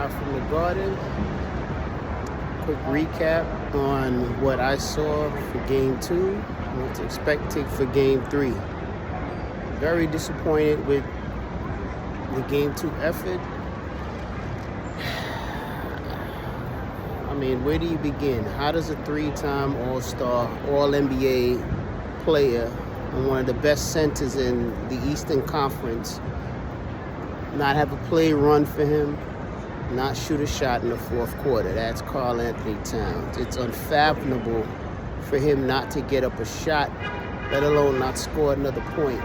Live from the Garden. Quick recap on what I saw for Game 2 and what to expect for Game 3. Very disappointed with the Game 2 effort. I mean, where do you begin? How does a three-time All-Star, All-NBA player and one of the best centers in the Eastern Conference not have a play run for him, not shoot a shot in the fourth quarter? That's Karl Anthony Towns. It's unfathomable for him not to get up a shot, let alone not score another point.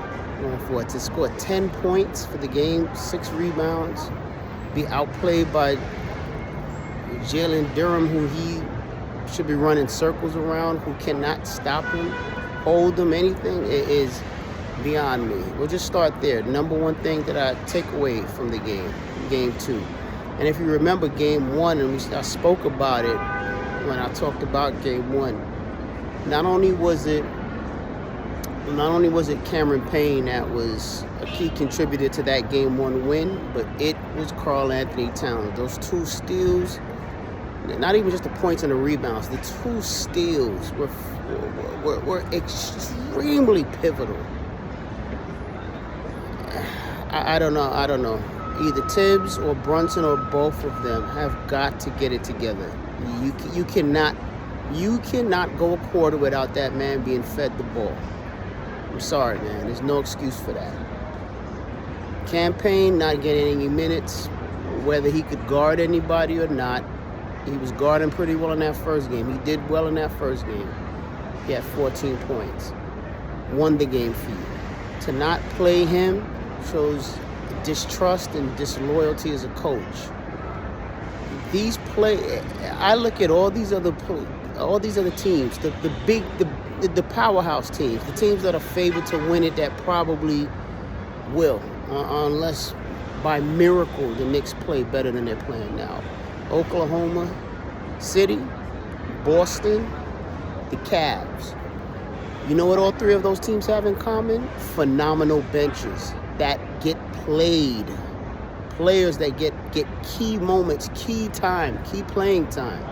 For it to score 10 points for the game, 6 rebounds, be outplayed by Jalen Durham, who he should be running circles around, who cannot stop him, hold him, anything, it is beyond me. We'll just start there. Number one thing that I take away from the Game 2. And if you remember Game 1, and I spoke about it when I talked about Game 1, not only was it Cameron Payne that was a key contributor to that Game 1 win, but it was Karl Anthony Towns. Those 2 steals, not even just the points and the rebounds, the 2 steals were extremely pivotal. I don't know. Either Tibbs or Brunson or both of them have got to get it together. You cannot go a quarter without that man being fed the ball. I'm sorry, man. There's no excuse for that. Campaign not getting any minutes, whether he could guard anybody or not. He was guarding pretty well in that first game. He did well in that first game. He had 14 points. Won the game for you. To not play him shows distrust and disloyalty as a coach. I look at all these other teams, the powerhouse teams, the teams that are favored to win it, that probably will, unless by miracle the Knicks play better than they're playing now. Oklahoma City, Boston, the Cavs. You know what all 3 of those teams have in common? Phenomenal benches that get played. Players that get key moments, key time, key playing time.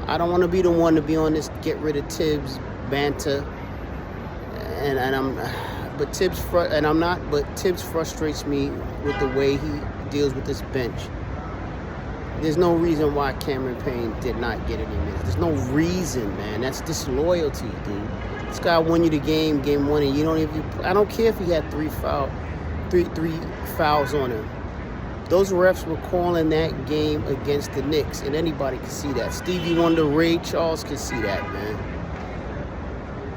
I don't want to be the one to be on this get rid of Tibbs banter, but Tibbs frustrates me with the way he deals with this bench. There's no reason why Cameron Payne did not get any minutes. There's no reason, man. That's disloyalty, dude. This guy won you the game 1, and you don't even. I don't care if he had three fouls on him. Those refs were calling that game against the Knicks, and anybody can see that. Stevie Wonder, Ray Charles can see that, man.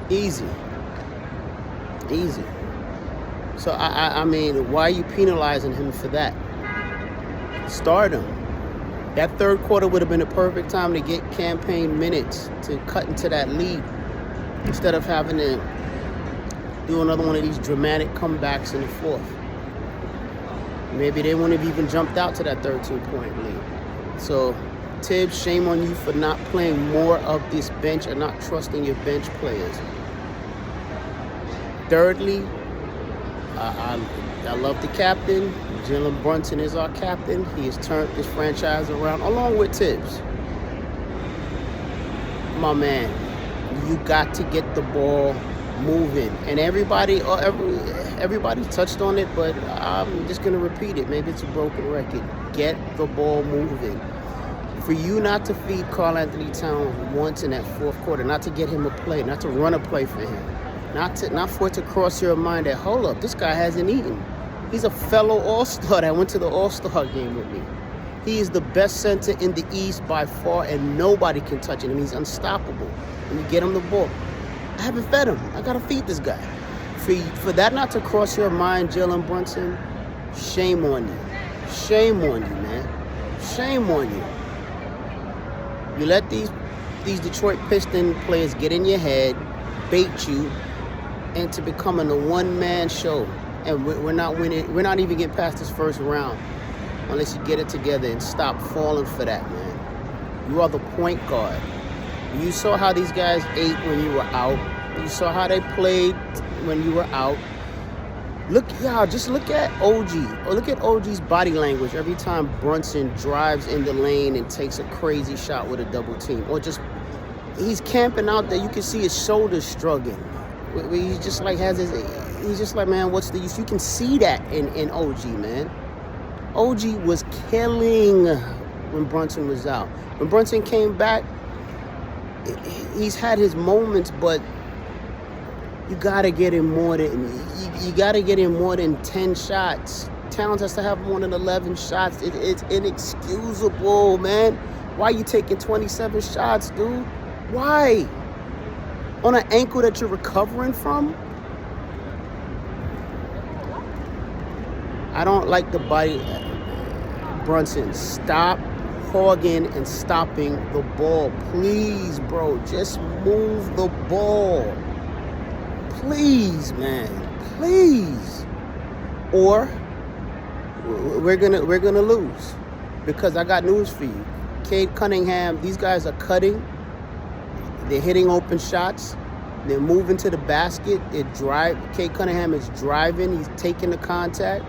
Easy. So, I mean, why are you penalizing him for that? Start him. That third quarter would have been a perfect time to get campaign minutes to cut into that lead instead of having to do another one of these dramatic comebacks in the fourth. Maybe they wouldn't have even jumped out to that 13-point lead. So, Tibbs, shame on you for not playing more of this bench and not trusting your bench players. Thirdly, I love the captain. Jalen Brunson is our captain. He has turned this franchise around, along with Tibbs. My man, you got to get the ball moving. And everybody touched on it, but I'm just going to repeat it. Maybe it's a broken record. Get the ball moving. For you not to feed Karl Anthony Towns once in that fourth quarter, not to get him a play, not to run a play for him, not for it to cross your mind that, hold up, this guy hasn't eaten. He's a fellow All-Star that went to the All-Star game with me. He is the best center in the East by far, and nobody can touch him. He's unstoppable. When you get him the ball, I haven't fed him. I got to feed this guy. For that not to cross your mind, Jalen Brunson, shame on you. Shame on you, man. Shame on you. You let these Detroit Pistons players get in your head, bait you into becoming a one-man show. And we're not winning. We're not even getting past this first round unless you get it together and stop falling for that, man. You are the point guard. You saw how these guys ate when you were out. You saw how they played when you were out. Look, y'all, just look at OG. Or look at OG's body language every time Brunson drives in the lane and takes a crazy shot with a double team. Or just, he's camping out there. You can see his shoulders struggling. He's just like, he's just like, man, what's the use? You can see that in OG, man. OG was killing when Brunson was out. When Brunson came back, he's had his moments, but you gotta get him more than you gotta get him more than 10 shots. Towns has to have more than 11 shots. It's inexcusable, man. Why you taking 27 shots, dude? Why? On an ankle that you're recovering from? I don't like the body. Brunson, stop hogging and stopping the ball. Please, bro, just move the ball. Please, man, please. Or we're gonna lose, because I got news for you. Cade Cunningham, these guys are cutting. They're hitting open shots. They're moving to the basket. Cade Cunningham is driving. He's taking the contact.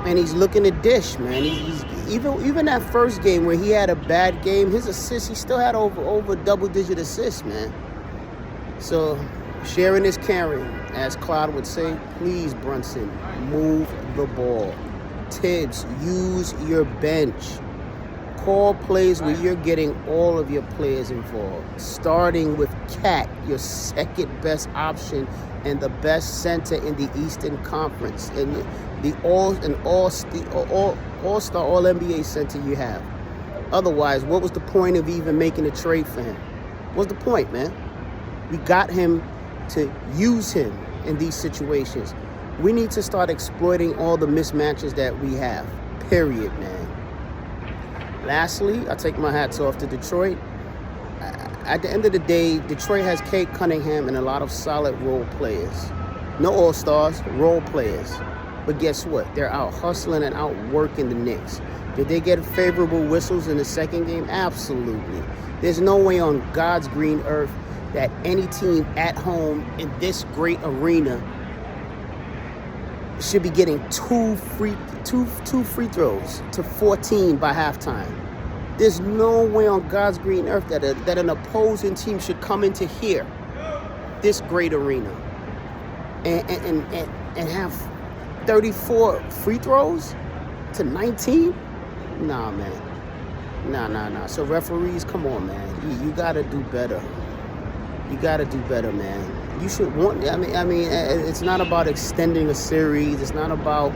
And he's looking to dish, man. He's even that first game where he had a bad game, his assists, he still had over double-digit assists, man. So, sharing is caring, as Cloud would say. Please, Brunson, move the ball. Tibbs, use your bench. Call plays where you're getting all of your players involved. Starting with Cat, your second best option and the best center in the Eastern Conference, and the all-star, all-NBA center you have. Otherwise, what was the point of even making a trade for him? What's the point, man? We got him to use him in these situations. We need to start exploiting all the mismatches that we have. Period, man. Lastly, I take my hats off to Detroit. At the end of the day, Detroit has Cade Cunningham and a lot of solid role players. No all-stars, role players. But guess what? They're out hustling and out working the Knicks. Did they get favorable whistles in the second game? Absolutely. There's no way on God's green earth that any team at home in this great arena should be getting two free throws to 14 by halftime. There's no way on God's green earth that an opposing team should come into here, this great arena, and have 34 free throws to 19? Nah, man. Nah. So referees, come on, man. You gotta do better. You gotta do better, man. You should want. I mean, it's not about extending a series. It's not about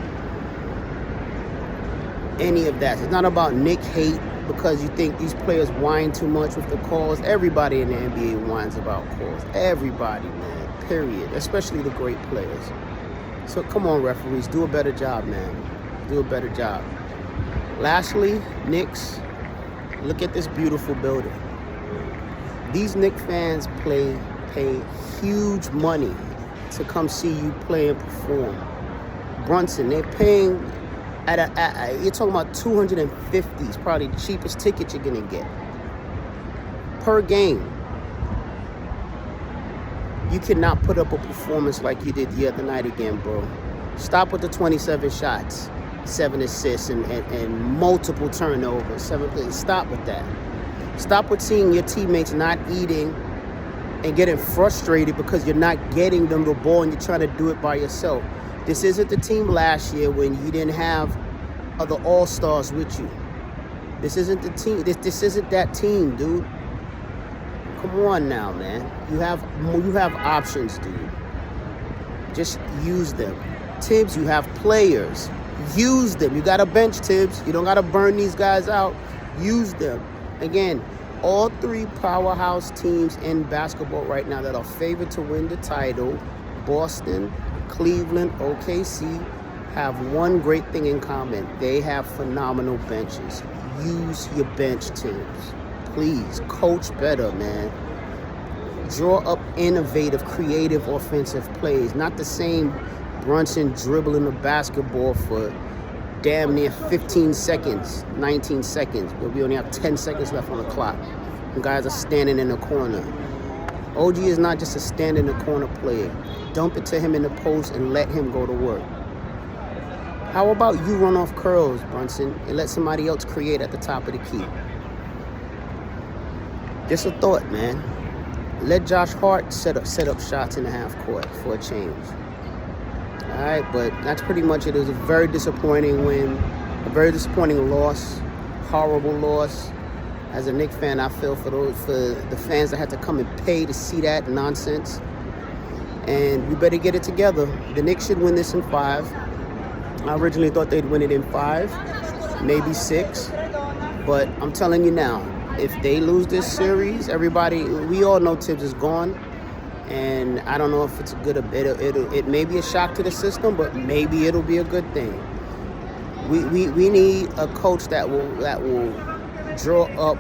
any of that. It's not about Nick hate because you think these players whine too much with the calls. Everybody in the NBA whines about calls. Everybody, man. Period. Especially the great players. So come on, referees, do a better job, man. Do a better job. Lastly, Knicks, look at this beautiful building. These Knicks fans pay huge money to come see you play and perform. Brunson, they're paying you're talking about $250 is probably the cheapest ticket you're gonna get per game. You cannot put up a performance like you did the other night again, bro. Stop with the 27 shots, 7 assists, and multiple turnovers. Stop with that. Stop with seeing your teammates not eating and getting frustrated because you're not getting them the ball and you're trying to do it by yourself. This isn't the team last year when you didn't have other all-stars with you. This isn't the team. This isn't that team, dude. Come on now, man. You have options, dude. Just use them. Tibbs, you have players. Use them. You got a bench, Tibbs. You don't got to burn these guys out. Use them. Again, all three powerhouse teams in basketball right now that are favored to win the title, Boston, Cleveland, OKC, have one great thing in common. They have phenomenal benches. Use your bench teams. Please, coach better, man. Draw up innovative, creative offensive plays. Not the same Brunson dribbling the basketball for damn near 15 seconds, 19 seconds, but we only have 10 seconds left on the clock. And guys are standing in the corner. OG is not just a stand in the corner player. Dump it to him in the post and let him go to work. How about you run off curls, Brunson, and let somebody else create at the top of the key? Just a thought, man. Let Josh Hart set up shots in the half court for a change. All right, but that's pretty much it. It was a very disappointing win, a very disappointing loss, horrible loss. As a Knicks fan, I feel for the fans that had to come and pay to see that nonsense. And we better get it together. The Knicks should win this in 5. I originally thought they'd win it in 5, maybe 6. But I'm telling you now, if they lose this series, we all know Tibbs is gone. And I don't know if it's a good, it may be a shock to the system, but maybe it'll be a good thing. We need a coach that will draw up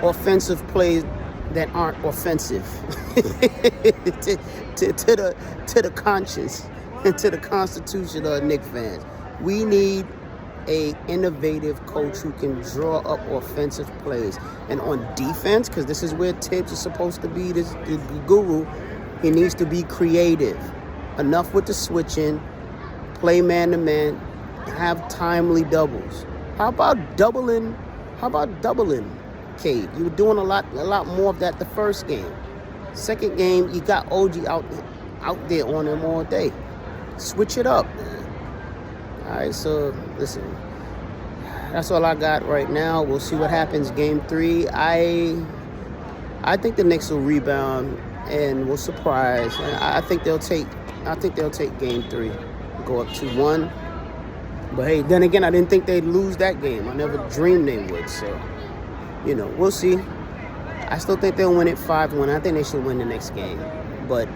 offensive plays that aren't offensive to the conscience and to the constitution of Knicks fans. We need a innovative coach who can draw up offensive plays. And on defense, because this is where Tibbs is supposed to be the guru, he needs to be creative. Enough with the switching, play man-to-man, have timely doubles. How about doubling Cade? You were doing a lot more of that the first game. Second game, you got OG out there on him all day. Switch it up. All right, so listen, that's all I got right now. We'll see what happens game 3. I think the Knicks will rebound and will surprise. And I think they'll take game 3, go up 2-1. But hey, then again, I didn't think they'd lose that game. I never dreamed they would. So, we'll see. I still think they'll win it 5-1. I think they should win the next game. But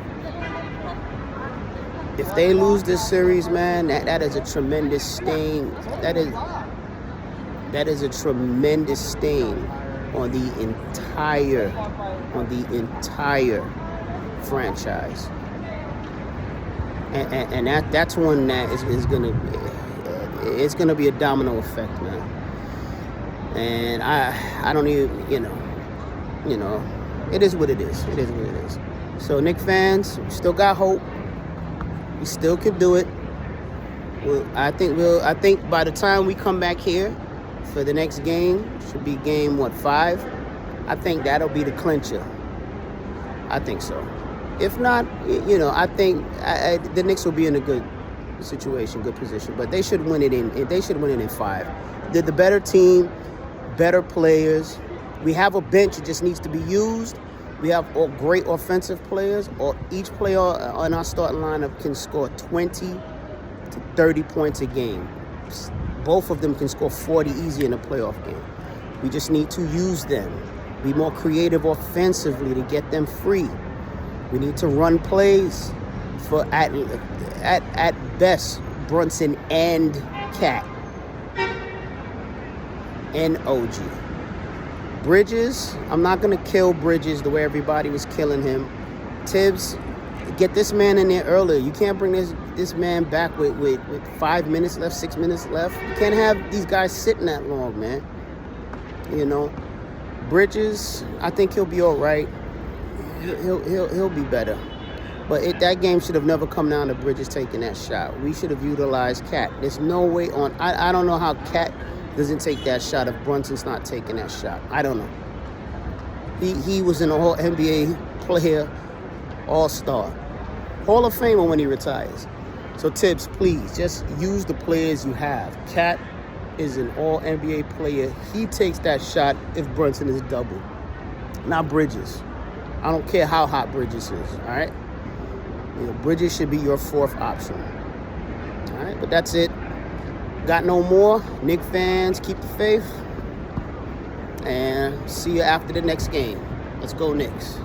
if they lose this series, man, that is a tremendous stain. That is a tremendous stain on the entire franchise. And that's one that is gonna be a domino effect, man. And I don't even, it is what it is. It is what it is. So Knicks fans, we still got hope. We still can do it. I think by the time we come back here for the next game, should be game 5. I think that'll be the clincher. I think so. If not, I think the Knicks will be in a good situation, good position. But they should win it in 5. They're the better team, better players. We have a bench; it just needs to be used. We have great offensive players, or each player on our starting lineup can score 20 to 30 points a game. Both of them can score 40 easy in a playoff game. We just need to use them. Be more creative offensively to get them free. We need to run plays for at best Brunson and Cat and OG. Bridges, I'm not going to kill Bridges the way everybody was killing him. Tibbs, get this man in there earlier. You can't bring this man back with 5 minutes left, 6 minutes left. You can't have these guys sitting that long, man. Bridges, I think he'll be all right. He'll be better. But that game should have never come down to Bridges taking that shot. We should have utilized Cat. There's no way on. I don't know how Cat doesn't take that shot if Brunson's not taking that shot. I don't know. He was an all NBA player, all-star, Hall of Famer when he retires. So Tibbs, please just use the players you have. Cat is an all NBA player. He takes that shot if Brunson is double, not Bridges. I don't care how hot Bridges is. All right, Bridges should be your 4th option. All right, but that's it. Got no more. Knicks fans, keep the faith. And see you after the next game. Let's go Knicks.